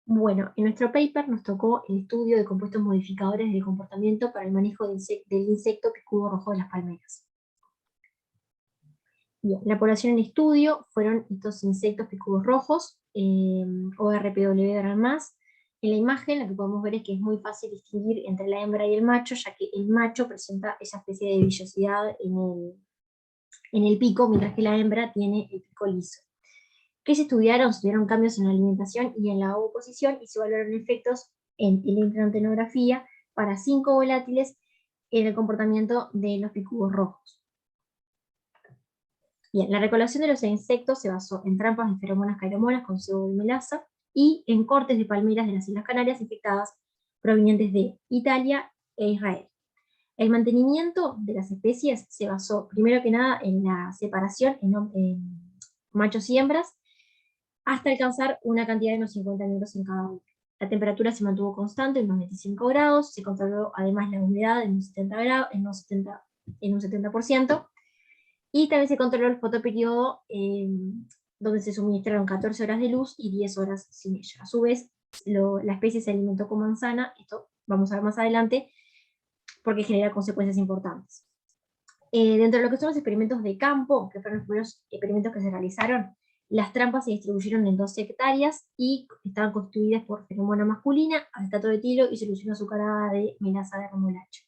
Bueno, en nuestro paper nos tocó el estudio de compuestos modificadores del comportamiento para el manejo del insecto picudo rojo de las palmeras. Bien, la población en estudio fueron estos insectos picudos rojos, ORPW más. En la imagen lo que podemos ver es que es muy fácil distinguir entre la hembra y el macho, ya que el macho presenta esa especie de villosidad en el pico, mientras que la hembra tiene el pico liso. ¿Qué se estudiaron? Se estudiaron cambios en la alimentación y en la ovoposición y se evaluaron efectos en electroantenografía para 5 volátiles en el comportamiento de los picudos rojos. Bien, la recolección de los insectos se basó en trampas de feromonas cairomonas con cebo y melaza y en cortes de palmeras de las Islas Canarias infectadas provenientes de Italia e Israel. El mantenimiento de las especies se basó primero que nada en la separación en machos y hembras hasta alcanzar una cantidad de unos 50 minutos en cada uno. La temperatura se mantuvo constante en unos 25 grados, se controló además la humedad en un 70%, en un 70%, y también se controló el fotoperiodo, donde se suministraron 14 horas de luz y 10 horas sin ella. A su vez, la especie se alimentó con manzana, esto vamos a ver más adelante, porque genera consecuencias importantes. Dentro de lo que son los experimentos de campo, que fueron los primeros experimentos que se realizaron, las trampas se distribuyeron en 12 hectáreas y estaban constituidas por feromona masculina, acetato de etilo y solución azucarada de melaza de remolacha.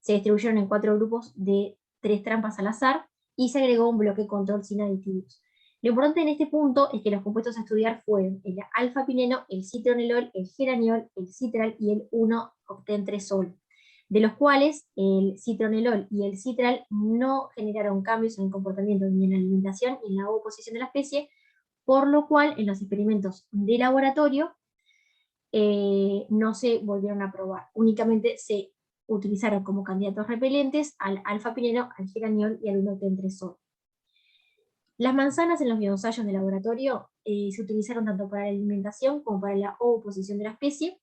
Se distribuyeron en 4 grupos de 3 trampas al azar y se agregó un bloque control sin aditivos. Lo importante en este punto es que los compuestos a estudiar fueron el alfa-pineno, el citronelol, el geraniol, el citral y el 1-octentresol, de los cuales el citronelol y el citral no generaron cambios en el comportamiento ni en la alimentación ni en la oposición de la especie, por lo cual en los experimentos de laboratorio no se volvieron a probar, únicamente se utilizaron como candidatos repelentes al alfa-pineno, al geraniol y al 1-octentresol. Las manzanas en los bioensayos de laboratorio se utilizaron tanto para la alimentación como para la oposición de la especie.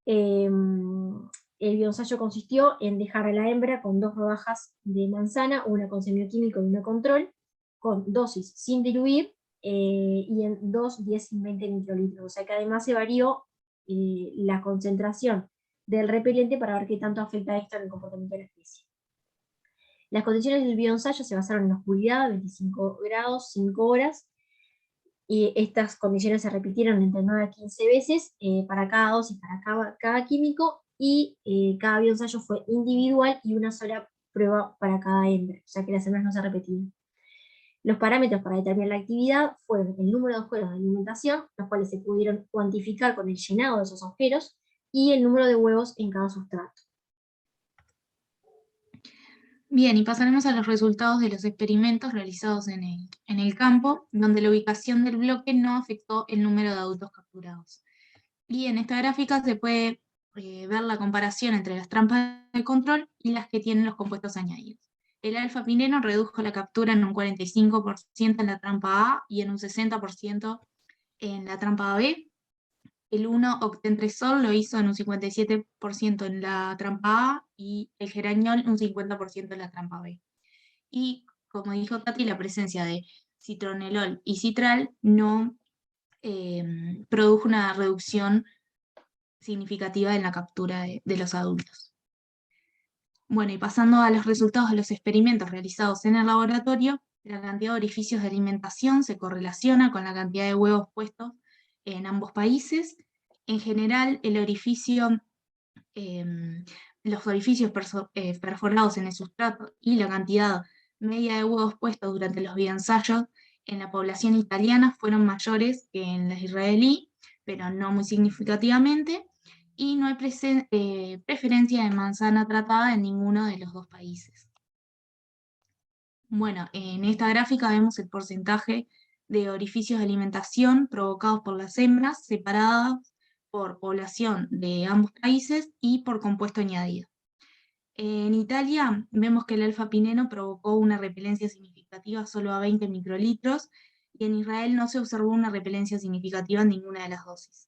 El bioensayo consistió en dejar a la hembra con 2 rodajas de manzana, una con semioquímico y una control, con dosis sin diluir, y en 2, 10 y 20 microlitros. O sea que además se varió la concentración del repelente para ver qué tanto afecta esto en el comportamiento de la especie. Las condiciones del bioensayo se basaron en oscuridad, 25 grados, 5 horas, y estas condiciones se repitieron entre 9 a 15 veces para cada dosis, para cada químico, y cada bioensayo fue individual y una sola prueba para cada hembra, o sea que las hembras no se repetían. Los parámetros para determinar la actividad fueron el número de agujeros de alimentación, los cuales se pudieron cuantificar con el llenado de esos agujeros, y el número de huevos en cada sustrato. Bien, y pasaremos a los resultados de los experimentos realizados en el campo, donde la ubicación del bloque no afectó el número de adultos capturados. Y en esta gráfica se puede ver la comparación entre las trampas de control y las que tienen los compuestos añadidos. El alfa-pineno redujo la captura en un 45% en la trampa A y en un 60% en la trampa B. El 1-octentresol lo hizo en un 57% en la trampa A y el geraniol un 50% en la trampa B. Y como dijo Tati, la presencia de citronelol y citral no produjo una reducción significativa en la captura de los adultos. Bueno, y pasando a los resultados de los experimentos realizados en el laboratorio, la cantidad de orificios de alimentación se correlaciona con la cantidad de huevos puestos en ambos países. En general, los orificios perforados en el sustrato y la cantidad media de huevos puestos durante los bioensayos en la población italiana fueron mayores que en la israelí, pero no muy significativamente, y no hay preferencia de manzana tratada en ninguno de los dos países. Bueno, en esta gráfica vemos el porcentaje de orificios de alimentación provocados por las hembras separadas por población de ambos países y por compuesto añadido. En Italia vemos que el alfa-pineno provocó una repelencia significativa solo a 20 microlitros y en Israel no se observó una repelencia significativa en ninguna de las dosis.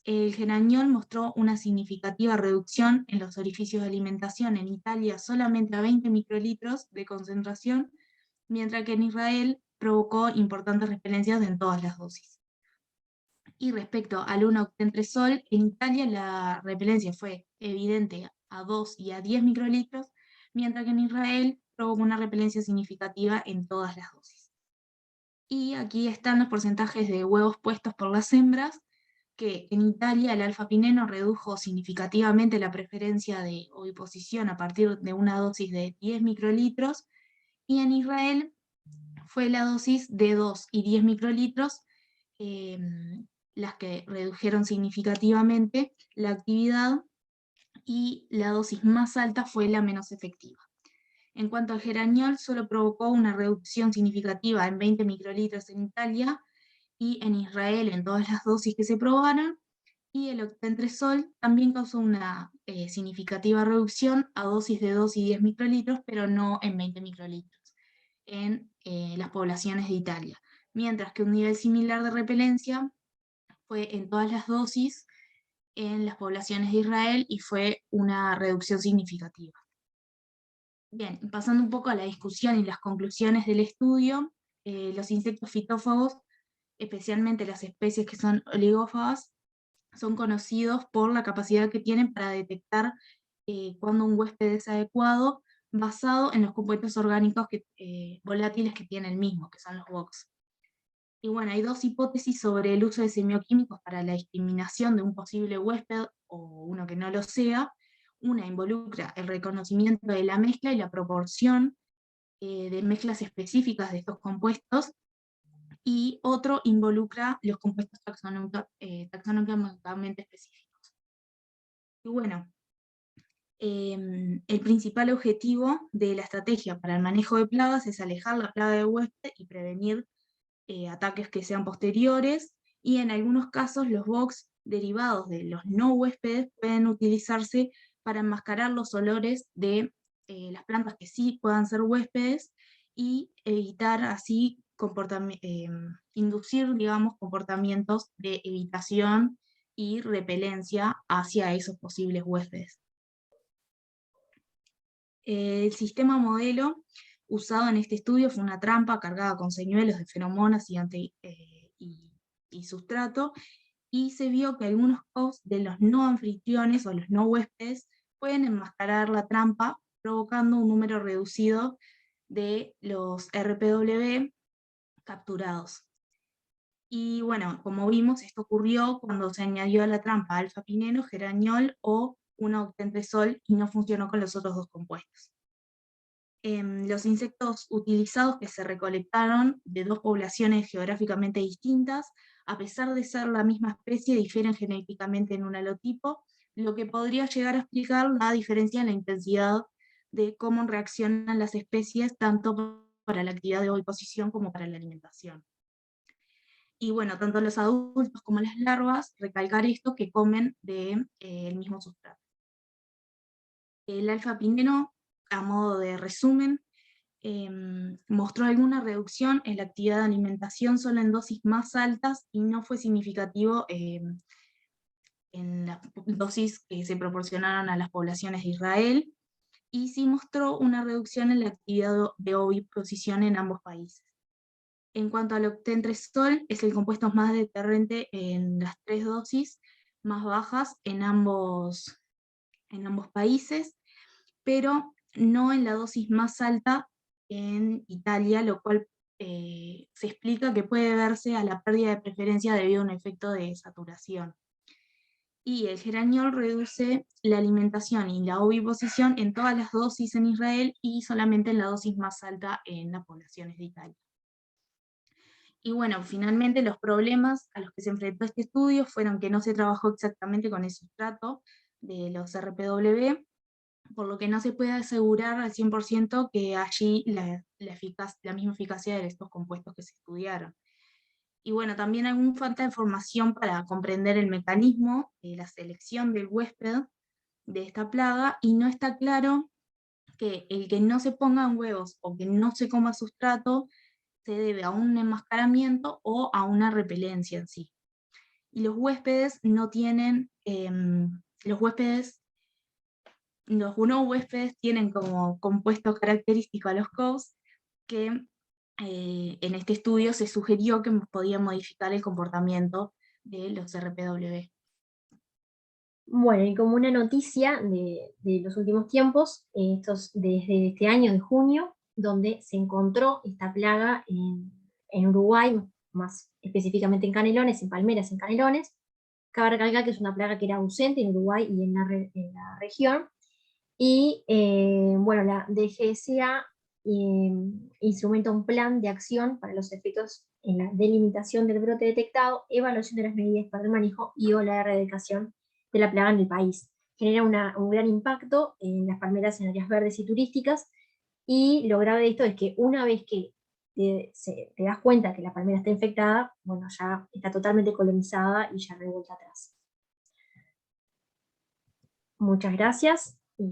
El geraniol mostró una significativa reducción en los orificios de alimentación en Italia solamente a 20 microlitros de concentración, mientras que en Israel provocó importantes repelencias en todas las dosis. Y respecto al 1-octentresol, en Italia la repelencia fue evidente a 2 y a 10 microlitros, mientras que en Israel provocó una repelencia significativa en todas las dosis. Y aquí están los porcentajes de huevos puestos por las hembras, que en Italia el alfa-pineno redujo significativamente la preferencia de oviposición a partir de una dosis de 10 microlitros, y en Israel fue la dosis de 2 y 10 microlitros las que redujeron significativamente la actividad, y la dosis más alta fue la menos efectiva. En cuanto al geraniol, solo provocó una reducción significativa en 20 microlitros en Italia, y en Israel en todas las dosis que se probaron, y el octentresol también causó una significativa reducción a dosis de 2 y 10 microlitros, pero no en 20 microlitros en las poblaciones de Italia, mientras que un nivel similar de repelencia fue en todas las dosis en las poblaciones de Israel y fue una reducción significativa. Bien, pasando un poco a la discusión y las conclusiones del estudio, los insectos fitófagos, especialmente las especies que son oligófagas, son conocidos por la capacidad que tienen para detectar cuando un huésped es adecuado, basado en los compuestos orgánicos volátiles que tiene el mismo, que son los VOX. Y bueno, hay dos hipótesis sobre el uso de semioquímicos para la discriminación de un posible huésped o uno que no lo sea. Una involucra el reconocimiento de la mezcla y la proporción de mezclas específicas de estos compuestos, y otro involucra los compuestos taxonómicamente específicos. Y bueno, el principal objetivo de la estrategia para el manejo de plagas es alejar la plaga de huésped y prevenir ataques que sean posteriores, y en algunos casos los VOX derivados de los no huéspedes pueden utilizarse para enmascarar los olores de las plantas que sí puedan ser huéspedes, y evitar así inducir, digamos, comportamientos de evitación y repelencia hacia esos posibles huéspedes. El sistema modelo usado en este estudio fue una trampa cargada con señuelos de feromonas y sustrato, y se vio que algunos hosts de los no anfitriones o los no huéspedes pueden enmascarar la trampa, provocando un número reducido de los RPW capturados. Y bueno, como vimos, esto ocurrió cuando se añadió a la trampa alfa-pineno, geraniol o 1-octentresol, y no funcionó con los otros dos compuestos. Los insectos utilizados, que se recolectaron de dos poblaciones geográficamente distintas, a pesar de ser la misma especie, difieren genéticamente en un halotipo, lo que podría llegar a explicar la diferencia en la intensidad de cómo reaccionan las especies, tanto para la actividad de oviposición como para la alimentación. Y bueno, tanto los adultos como las larvas, recalcar esto, que comen del mismo sustrato. El alfa-pineno, a modo de resumen, mostró alguna reducción en la actividad de alimentación solo en dosis más altas, y no fue significativo en las dosis que se proporcionaron a las poblaciones de Israel, y sí mostró una reducción en la actividad de oviposición en ambos países. En cuanto al octentresol, es el compuesto más deterrente en las 3 dosis más bajas en ambos países, pero no en la dosis más alta en Italia, lo cual se explica que puede verse a la pérdida de preferencia debido a un efecto de saturación. Y el geraniol reduce la alimentación y la oviposición en todas las dosis en Israel, y solamente en la dosis más alta en las poblaciones de Italia. Y bueno, finalmente los problemas a los que se enfrentó este estudio fueron que no se trabajó exactamente con el sustrato de los RPW, por lo que no se puede asegurar al 100% que allí la misma eficacia de estos compuestos que se estudiaron. Y bueno, también hay falta de información para comprender el mecanismo de la selección del huésped de esta plaga, y no está claro que el que no se pongan huevos o que no se coma sustrato se debe a un enmascaramiento o a una repelencia en sí. Y los huéspedes no tienen, los no huéspedes tienen como compuesto característico a los COVs, que en este estudio se sugirió que podía modificar el comportamiento de los RPW. Bueno, y como una noticia de los últimos tiempos, desde este año de junio, donde se encontró esta plaga en Uruguay, más específicamente en Canelones, en palmeras en Canelones. Cabe recalcar que es una plaga que era ausente en Uruguay y en la región. Y bueno, la DGSA instrumenta un plan de acción para los efectos en la delimitación del brote detectado, evaluación de las medidas para el manejo y o la erradicación de la plaga en el país. Genera un gran impacto en las palmeras en áreas verdes y turísticas, y lo grave de esto es que una vez que te das cuenta que la palmera está infectada, bueno, ya está totalmente colonizada y ya no hay vuelta atrás. Muchas gracias. Y